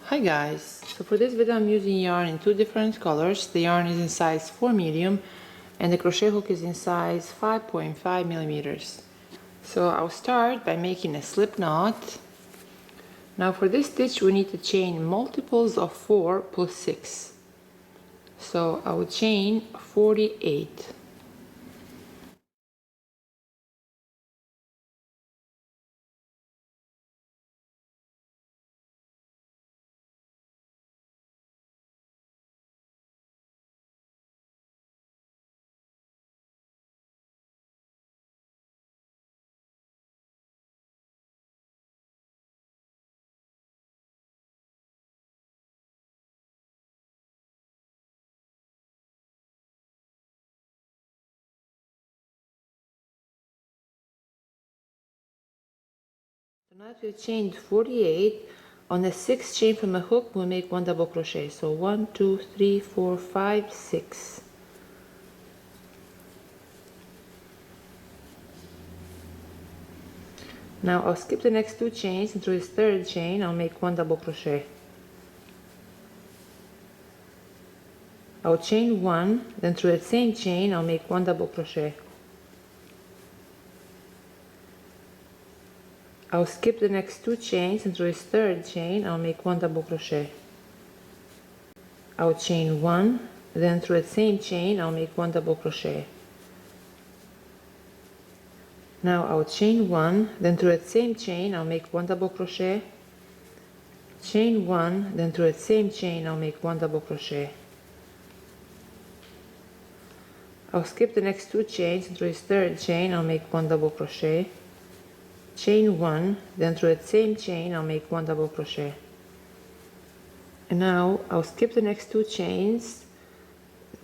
Hi guys, so for this video I'm using yarn in two different colors. The yarn is in size 4 medium and the crochet hook is in size 5.5 millimeters. So I'll start by making a slip knot. Now for this stitch we need to chain multiples of 4 plus 6. So I will chain 48. So now that we've chained 48, on the 6th chain from a hook we'll make 1 double crochet. So 1, 2, 3, 4, 5, 6. Now I'll skip the next 2 chains, and through this 3rd chain I'll make 1 double crochet. I'll chain 1, then through that same chain I'll make 1 double crochet. I'll skip the next 2 chains, and through this 3rd chain I'll make 1 double crochet. I'll chain 1, then through that same chain I'll make 1 double crochet. Now I'll chain 1, then through that same chain I'll make 1 double crochet. Chain 1, then through that same chain I'll make 1 double crochet. I'll skip the next 2 chains, and through this 3rd chain I'll make 1 double crochet. Chain 1, then through that same chain I'll make 1 double crochet. And now I'll skip the next 2 chains,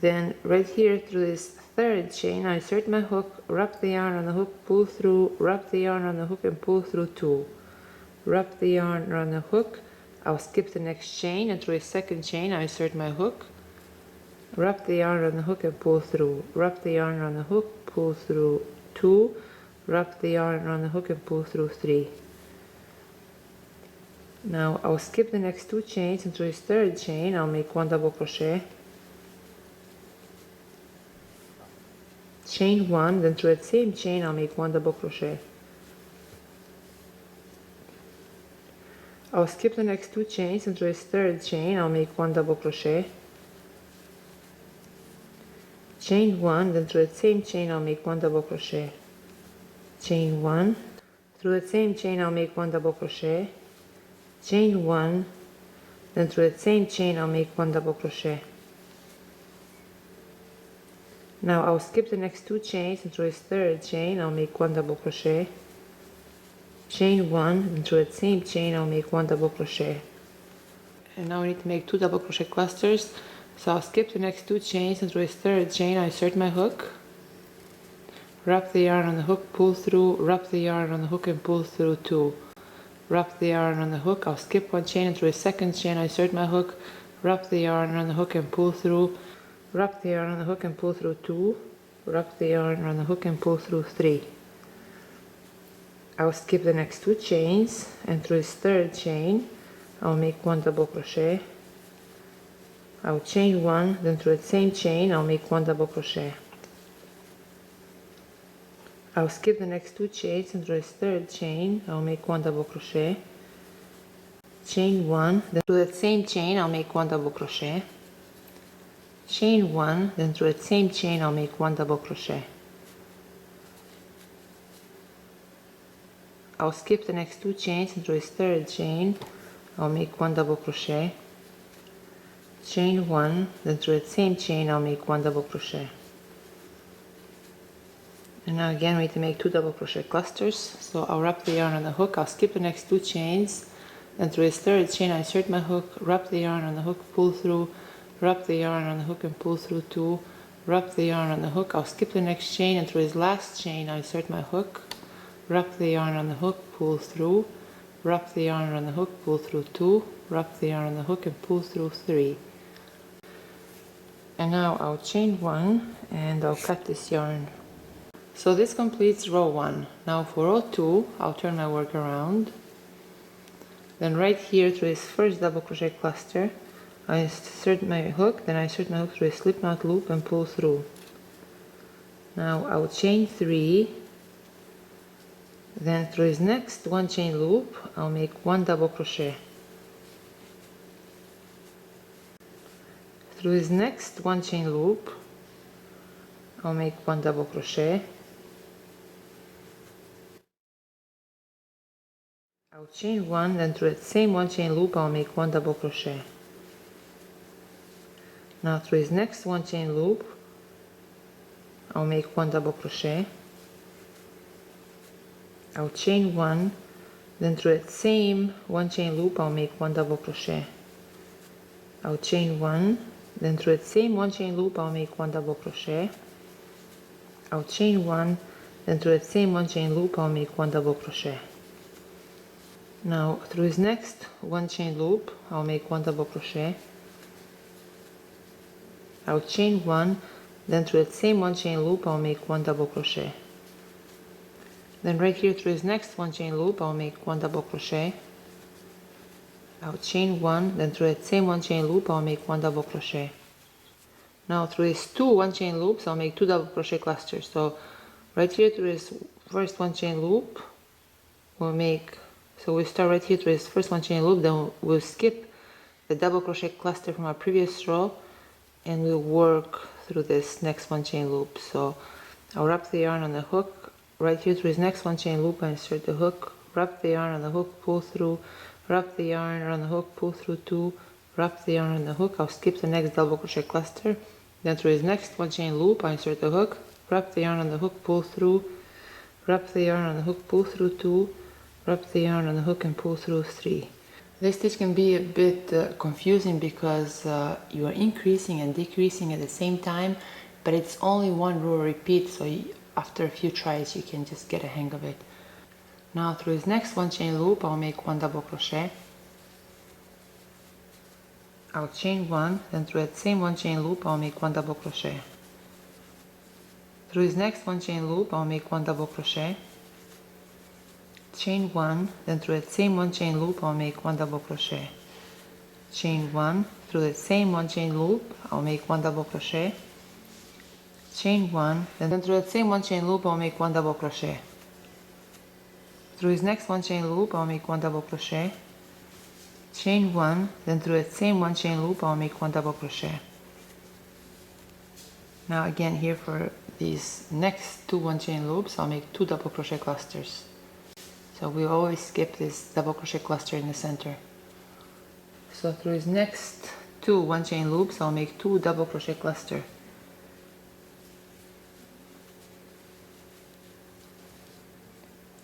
then right here through this 3rd chain I insert my hook, wrap the yarn on the hook, pull through, wrap the yarn on the hook and pull through 2. Wrap the yarn around the hook, I'll skip the next chain, and through a 2nd chain I insert my hook, wrap the yarn on the hook and pull through, wrap the yarn on the hook, pull through 2, wrap the yarn on the hook and pull through 3. Now I'll skip the next 2 chains, and through this 3rd chain I'll make 1 double crochet. Chain 1, then through that same chain I'll make 1 double crochet. I'll skip the next 2 chains, and through this 3rd chain I'll make 1 double crochet. Chain 1, then through that same chain I'll make 1 double crochet. Chain 1, through that same chain I'll make 1 double crochet. Chain 1, then through that same chain I'll make 1 double crochet. Now I'll skip the next 2 chains, and through this 3rd chain I'll make 1 double crochet. Chain 1, and through that same chain I'll make 1 double crochet. And now I need to make 2 double crochet clusters. So I'll skip the next 2 chains, and through this 3rd chain I insert my hook, wrap the yarn on the hook, pull through, wrap the yarn on the hook and pull through 2. Wrap the yarn on the hook, I'll skip 1 chain, and through a 2nd chain I insert my hook, wrap the yarn on the hook and pull through, wrap the yarn on the hook and pull through 2, wrap the yarn on the hook and pull through 3. I'll skip the next 2 chains, and through this 3rd chain I'll make 1 double crochet. I'll chain 1, then through the same chain I'll make 1 double crochet. I'll skip the next 2 chains, and through this 3rd chain I'll make 1 double crochet. Chain 1, then through that same chain I'll make 1 double crochet. Chain 1, then through that same chain I'll make 1 double crochet. I'll skip the next 2 chains, and through this 3rd chain I'll make 1 double crochet. Chain 1, then through that same chain I'll make 1 double crochet. And now again we need to make 2 double crochet clusters. So I'll wrap the yarn on the hook, I'll skip the next 2 chains, then through this 3rd chain I insert my hook, wrap the yarn on the hook, pull through, wrap the yarn on the hook and pull through 2, wrap the yarn on the hook, I'll skip the next chain, and through this last chain I insert my hook, wrap the yarn on the hook, pull through, wrap the yarn on the hook, pull through 2, wrap the yarn on the hook and pull through 3. And now I'll chain 1 and I'll cut this yarn. So this completes row 1. Now for row 2 I'll turn my work around. Then right here through this first double crochet cluster, I insert my hook, then I insert my hook through a slip knot loop and pull through. Now I will chain 3, then through this next one chain loop I'll make 1 double crochet. Through this next one chain loop I'll make 1 double crochet. I'll chain 1, then through that same one chain loop I'll make 1 double crochet. Now through this next one chain loop I'll make 1 double crochet. I'll chain 1, then through that same one chain loop I'll make 1 double crochet. I'll chain 1, then through that same one chain loop I'll make 1 double crochet. I'll chain 1, then through that same one chain loop I'll make 1 double crochet. Now through this next one chain loop I'll make 1 double crochet. I'll chain 1, then through that same one chain loop I'll make 1 double crochet. Then right here through this next one chain loop I'll make 1 double crochet. I'll chain 1, then through that same one chain loop I'll make 1 double crochet. Now through these two one chain loops I'll make 2 double crochet clusters. So right here through this first one chain loop we'll make, so we start right here through this first one chain loop, then we'll skip the double crochet cluster from our previous row and we'll work through this next one chain loop. So I'll wrap the yarn on the hook right here through this next one chain loop, I insert the hook, wrap the yarn on the hook, pull through, wrap the yarn on the hook, pull through 2, wrap the yarn on the hook. I'll skip the next double crochet cluster, then through this next one chain loop I insert the hook, wrap the yarn on the hook, pull through, wrap the yarn on the hook, pull through 2, wrap the yarn on the hook and pull through 3. This stitch can be a bit confusing because you are increasing and decreasing at the same time, but it's only one row repeat, so after a few tries you can just get a hang of it. Now through this next one chain loop I'll make 1 double crochet. I'll chain 1, then through that same one chain loop I'll make 1 double crochet. Through this next one chain loop I'll make 1 double crochet. Chain 1, then through that same one chain loop I'll make 1 double crochet. Chain 1, through that same one chain loop I'll make 1 double crochet. Chain 1, then through that same one chain loop I'll make 1 double crochet. Through this next one chain loop I'll make 1 double crochet. Chain 1, then through that same one chain loop I'll make 1 double crochet. Now again here for these next 2 one chain loops I'll make 2 double crochet clusters. So we always skip this double crochet cluster in the center. So through these next 2 one chain loops I'll make 2 double crochet cluster.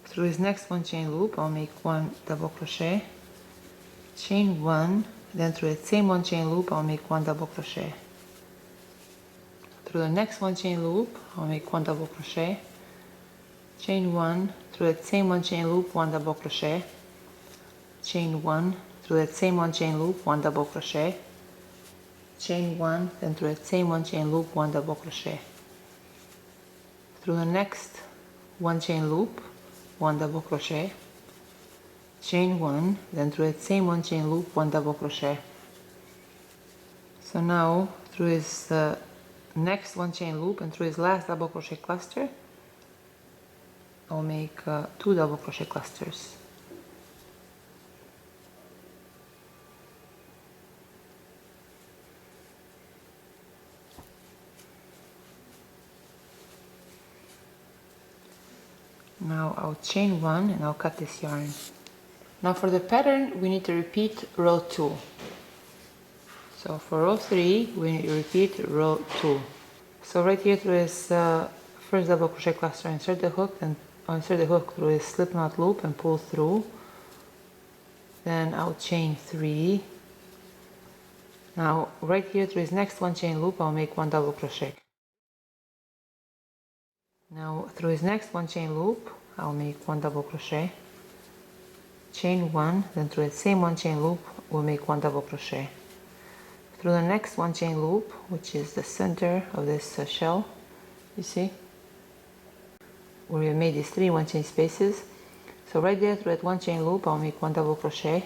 Through this next one chain loop I'll make 1 double crochet. Chain 1, then through the same one chain loop I'll make 1 double crochet. Through the next one chain loop I'll make 1 double crochet. Chain 1, through that same one chain loop 1 double crochet. Chain 1, through that same one chain loop 1 double crochet. Chain 1, then through that same one chain loop 1 double crochet. Through the next one chain loop 1 double crochet. Chain 1, then through that same one chain loop 1 double crochet. So now through this next one chain loop and through this last double crochet cluster I'll make 2 double crochet clusters. Now I'll chain 1 and I'll cut this yarn. Now for the pattern we need to repeat row 2. So for row 3 we need to repeat row 2. So right here through this first double crochet cluster insert the hook, and I'll insert the hook through a slip knot loop and pull through. Then I'll chain 3. Now right here through this next one chain loop I'll make 1 double crochet. Now through this next one chain loop I'll make 1 double crochet. Chain 1, then through the same one chain loop we'll make 1 double crochet. Through the next one chain loop, which is the center of this shell, you see, where we made these 3 one chain spaces. So right there through that one chain loop I'll make 1 double crochet.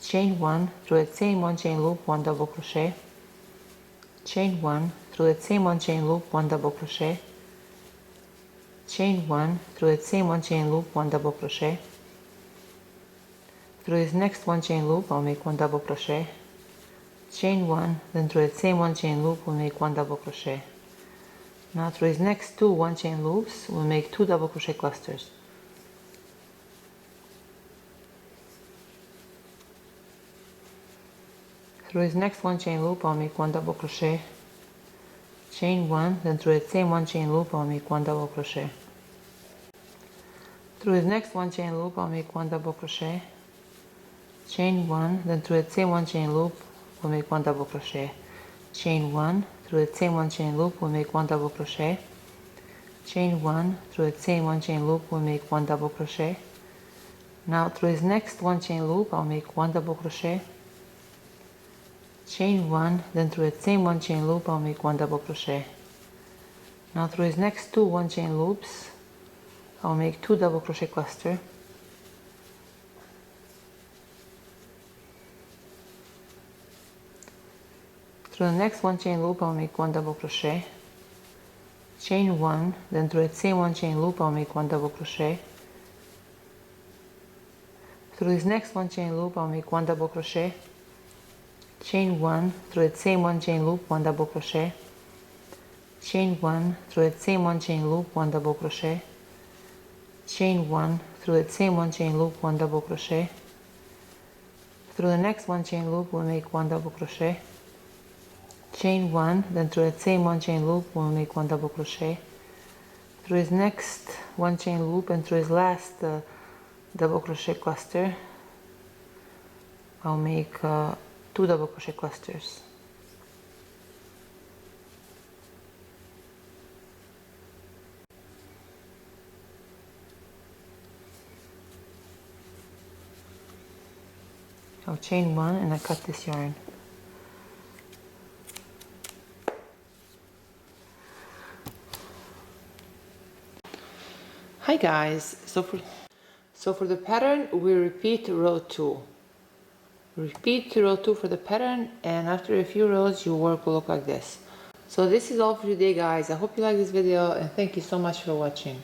chain 1, through that same 1 chain loop, 1 double crochet, chain 1, through that same 1 chain loop, 1 double crochet, chain 1, through that same 1 chain loop, 1 double crochet. Through this next 1 chain loop I'll make 1 double crochet, chain 1, then through that same 1 chain loop we'll make 1 double crochet. Now through these next two 1 chain loops we'll make 2 double crochet clusters. Through this next 1 chain loop I'll make 1 double crochet, chain 1, then through that same 1 chain loop I'll make 1 double crochet. Through this next 1 chain loop I'll make 1 double crochet, chain 1, then through that same 1 chain loop we'll make 1 double crochet, chain 1, through that same 1 chain loop we'll make 1 double crochet, chain 1, through that same 1 chain loop we'll make 1 double crochet. Now through this next 1 chain loop I'll make 1 double crochet, chain 1, then through that same 1 chain loop I'll make 1 double crochet. Now through these next two 1 chain loops I'll make 2 double crochet cluster. Through the next 1 chain loop I'll make 1 double crochet, chain 1, then through that same 1 chain loop I'll make 1 double crochet. Through this next 1 chain loop I'll make 1 double crochet, chain 1, through that same 1 chain loop 1 double crochet, chain 1, through that same 1 chain loop 1 double crochet, chain 1, through that same 1 chain loop 1 double crochet. Through the next 1 chain loop we'll make 1 double crochet, chain 1, then through that same 1 chain loop we'll make 1 double crochet. Through his next 1 chain loop and through his last double crochet cluster I'll make 2 double crochet clusters. I'll chain 1 and I cut this yarn. Hi guys, so for the pattern we repeat row 2. Repeat row 2 for the pattern, and after a few rows your work will look like this. So this is all for today guys. I hope you like this video and thank you so much for watching.